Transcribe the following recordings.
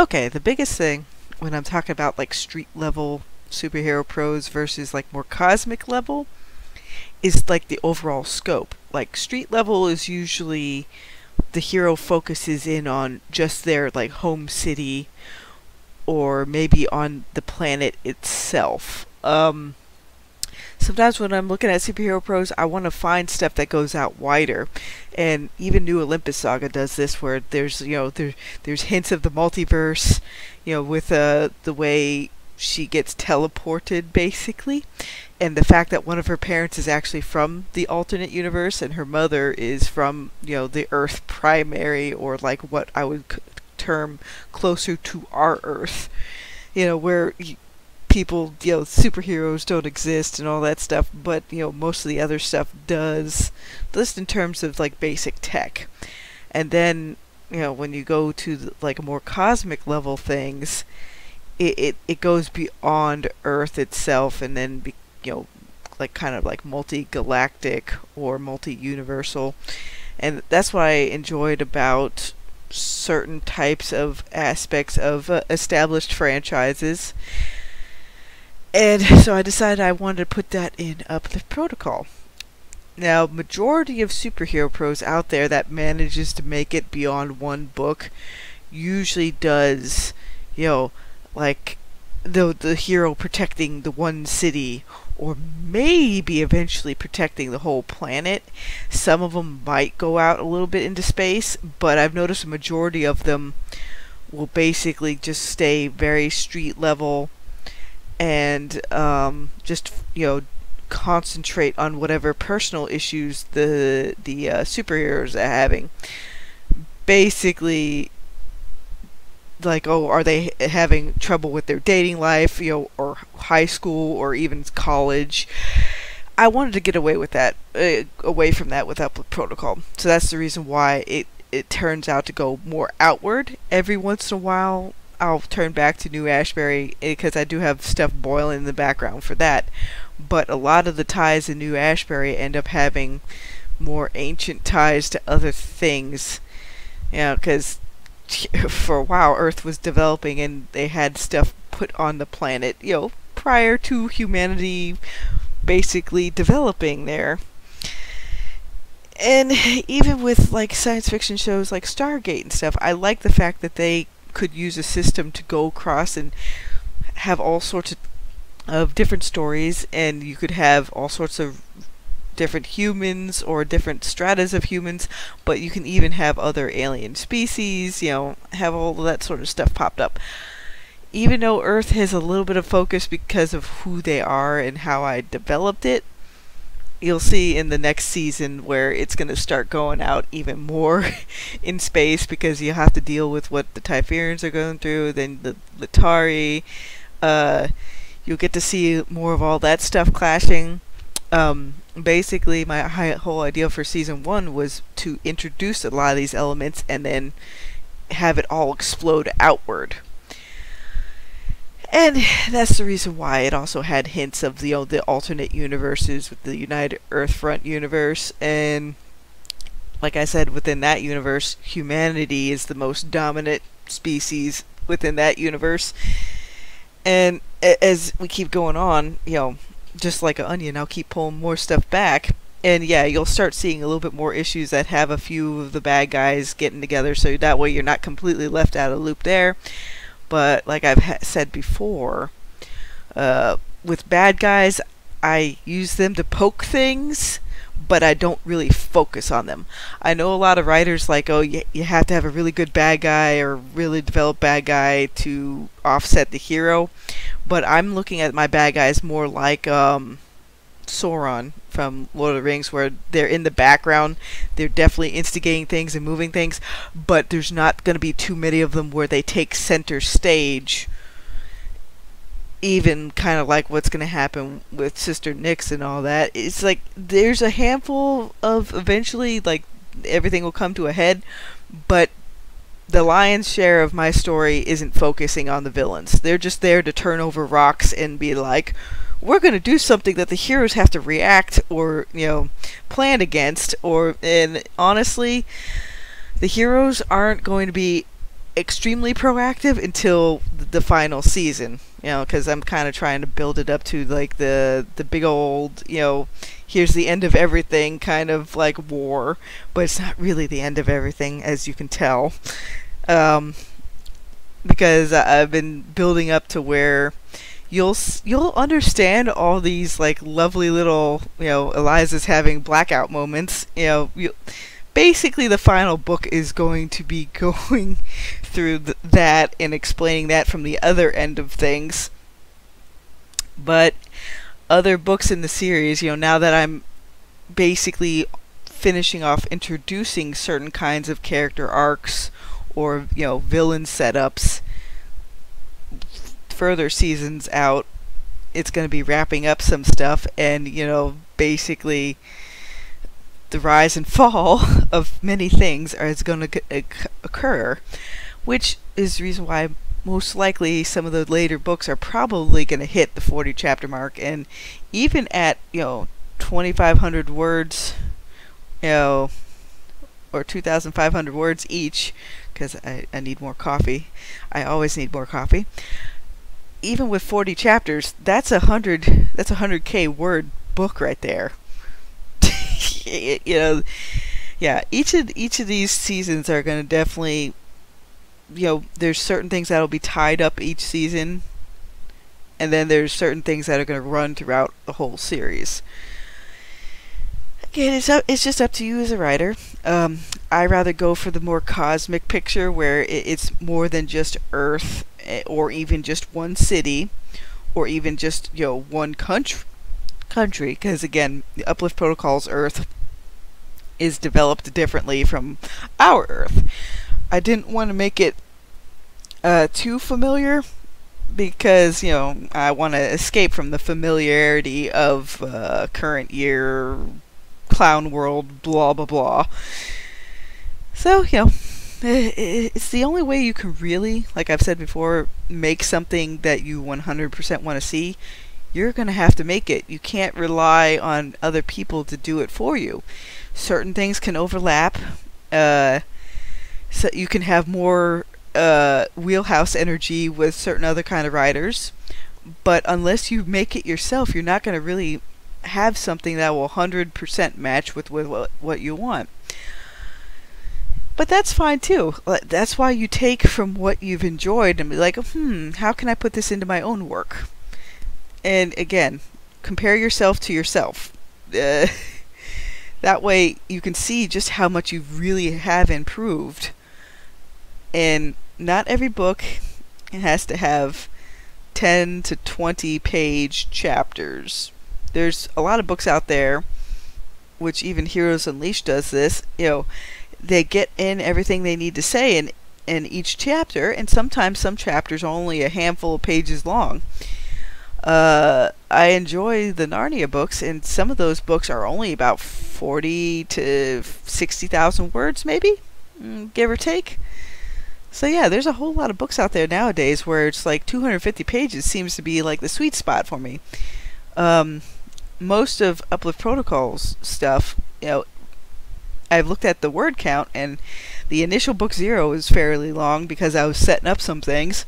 Okay, the biggest thing when I'm talking about like street level superhero prose versus like more cosmic level is like the overall scope. Like street level is usually the hero focuses in on just their like home city or maybe on the planet itself. Sometimes when I'm looking at superhero prose, I want to find stuff that goes out wider, and even New Olympus Saga does this, where there's there's hints of the multiverse, with the way she gets teleported basically, and the fact that one of her parents is actually from the alternate universe, and her mother is from the Earth primary, or like what I would term closer to our Earth, where people, superheroes don't exist and all that stuff, but most of the other stuff does, just in terms of like basic tech. And then when you go to like more cosmic level things, it goes beyond Earth itself, and then like kind of like multi-galactic or multi-universal. And that's what I enjoyed about certain types of aspects of established franchises. And so I decided I wanted to put that in Uplift Protocol. Now, majority of superhero prose out there that manages to make it beyond one book usually does, like the hero protecting the one city, or maybe eventually protecting the whole planet. Some of them might go out a little bit into space, but I've noticed a majority of them will basically just stay very street level, and just concentrate on whatever personal issues the superheroes are having. Basically, like, are they having trouble with their dating life, or high school, or even college? I wanted to get away from that with Uplift Protocol, so that's the reason why it turns out to go more outward. Every once in a while I'll turn back to New Ashbury, because I do have stuff boiling in the background for that. But a lot of the ties in New Ashbury end up having more ancient ties to other things. Because for a while Earth was developing, and they had stuff put on the planet, prior to humanity basically developing there. And even with like science fiction shows like Stargate and stuff, I like the fact that they could use a system to go across and have all sorts of different stories, and you could have all sorts of different humans or different stratas of humans, but you can even have other alien species, have all of that sort of stuff popped up. Even though Earth has a little bit of focus because of who they are and how I developed it, you'll see in the next season where it's going to start going out even more in space, because you have to deal with what the Typherians are going through, then the Latari. You'll get to see more of all that stuff clashing. Basically, my whole idea for season 1 was to introduce a lot of these elements and then have it all explode outward. And that's the reason why it also had hints of the alternate universes with the United Earthfront universe. And like I said, within that universe, humanity is the most dominant species within that universe. And as we keep going on, just like an onion, I'll keep pulling more stuff back. And yeah, you'll start seeing a little bit more issues that have a few of the bad guys getting together, so that way you're not completely left out of the loop there. But like I've said before, with bad guys, I use them to poke things, but I don't really focus on them. I know a lot of writers like, oh, you have to have a really good bad guy or really developed bad guy to offset the hero. But I'm looking at my bad guys more like Sauron from Lord of the Rings, where they're in the background. They're definitely instigating things and moving things, but there's not going to be too many of them where they take center stage. Even kind of like what's going to happen with Sister Nyx and all that. It's like there's a handful of, eventually, like, everything will come to a head, but the lion's share of my story isn't focusing on the villains. They're just there to turn over rocks and be like, we're going to do something that the heroes have to react or, plan against. And honestly, the heroes aren't going to be extremely proactive until the final season, because I'm kind of trying to build it up to like the big old, here's the end of everything kind of like war, but it's not really the end of everything, as you can tell, because I've been building up to where you'll understand all these like lovely little, Eliza's having blackout moments, basically the final book is going to be going through that and explaining that from the other end of things. But other books in the series, now that I'm basically finishing off introducing certain kinds of character arcs or villain setups, further seasons out, it's going to be wrapping up some stuff, and basically the rise and fall of many things is going to occur, which is the reason why most likely some of the later books are probably going to hit the 40 chapter mark. And even at 2,500 words, or 2,500 words each, because I need more coffee. I always need more coffee. Even with 40 chapters, that's 100K word book right there. Yeah, each of these seasons are going to definitely, there's certain things that'll be tied up each season, and then there's certain things that are going to run throughout the whole series. Again, it's just up to you as a writer. I rather go for the more cosmic picture where it's more than just Earth, or even just one city, or even just one country, because again, the Uplift Protocol's Earth is developed differently from our Earth. I didn't want to make it too familiar, because I want to escape from the familiarity of current year clown world, blah blah blah. So it's the only way you can really, like I've said before, make something that you 100% want to see. You're going to have to make it. You can't rely on other people to do it for you. Certain things can overlap, so you can have more wheelhouse energy with certain other kind of writers, but unless you make it yourself, you're not going to really have something that will 100% match with what you want. But that's fine too. That's why you take from what you've enjoyed and be like, how can I put this into my own work? And again, compare yourself to yourself. That way you can see just how much you really have improved. And not every book has to have 10 to 20 page chapters. There's a lot of books out there, which even Heroes Unleashed does this, they get in everything they need to say in each chapter, and sometimes some chapters are only a handful of pages long. I enjoy the Narnia books, and some of those books are only about 40 to 60,000 words, maybe, give or take. So yeah, there's a whole lot of books out there nowadays where it's like 250 pages seems to be like the sweet spot for me. Most of Uplift Protocol's stuff, I've looked at the word count, and the initial book 0 is fairly long because I was setting up some things.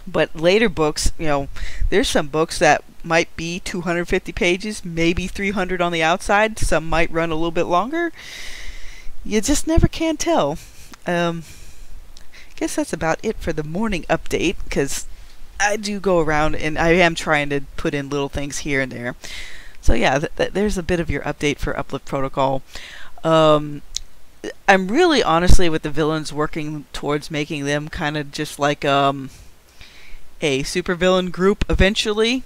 But later books, there's some books that might be 250 pages, maybe 300 on the outside. Some might run a little bit longer. You just never can tell. Guess that's about it for the morning update, because I do go around and I am trying to put in little things here and there. So yeah, there's a bit of your update for Uplift Protocol. I'm really honestly with the villains working towards making them kind of just like a supervillain group eventually.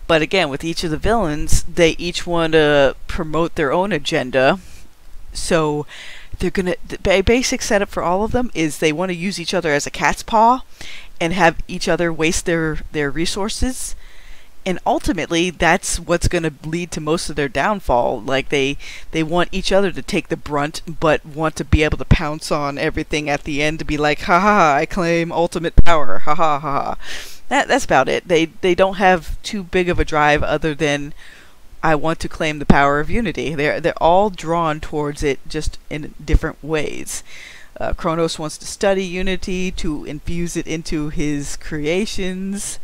But again, with each of the villains, they each want to promote their own agenda. So they're gonna, the basic setup for all of them is they want to use each other as a cat's paw and have each other waste their resources. And ultimately, that's what's going to lead to most of their downfall. Like, they want each other to take the brunt, but want to be able to pounce on everything at the end to be like, ha ha, I claim ultimate power, ha ha ha. That's about it. They don't have too big of a drive other than, I want to claim the power of unity. They're all drawn towards it, just in different ways. Kronos wants to study Unity to infuse it into his creations.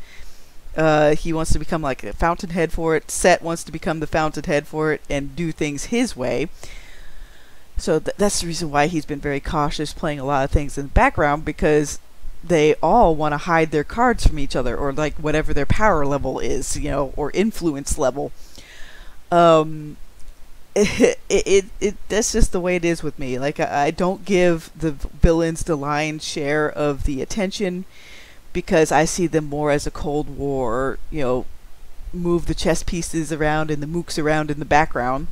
He wants to become like a fountainhead for it. Set wants to become the fountainhead for it and do things his way. So that's the reason why he's been very cautious playing a lot of things in the background, because they all want to hide their cards from each other, or like whatever their power level is, you know, or influence level. That's just the way it is with me. Like, I don't give the villains the lion's share of the attention, because I see them more as a Cold War, you know, move the chess pieces around and the mooks around in the background.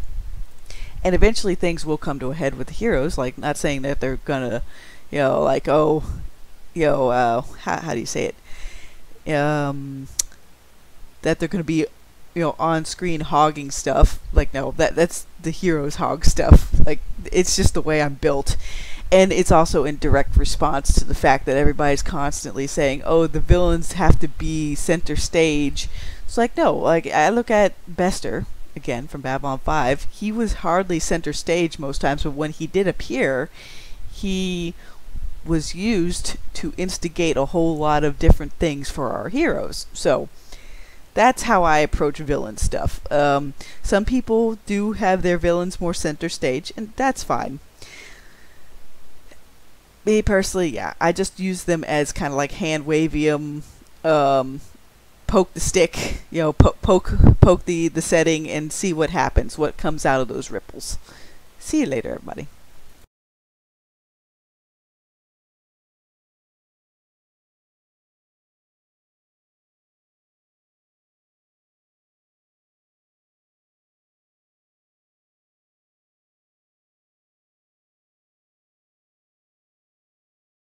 And eventually things will come to a head with the heroes. Like, not saying that they're gonna, you know, like, oh, you know, how do you say it? That they're gonna be, you know, on screen hogging stuff. Like, no, that's the heroes hog stuff. Like, it's just the way I'm built. And it's also in direct response to the fact that everybody's constantly saying, oh, the villains have to be center stage. It's like, no, like, I look at Bester, again, from Babylon 5. He was hardly center stage most times, but when he did appear, he was used to instigate a whole lot of different things for our heroes. So that's how I approach villain stuff. Some people do have their villains more center stage, and that's fine. Me personally, yeah, I just use them as kind of like hand-wavium, poke the stick, you know, poke the setting and see what happens, what comes out of those ripples. See you later, everybody.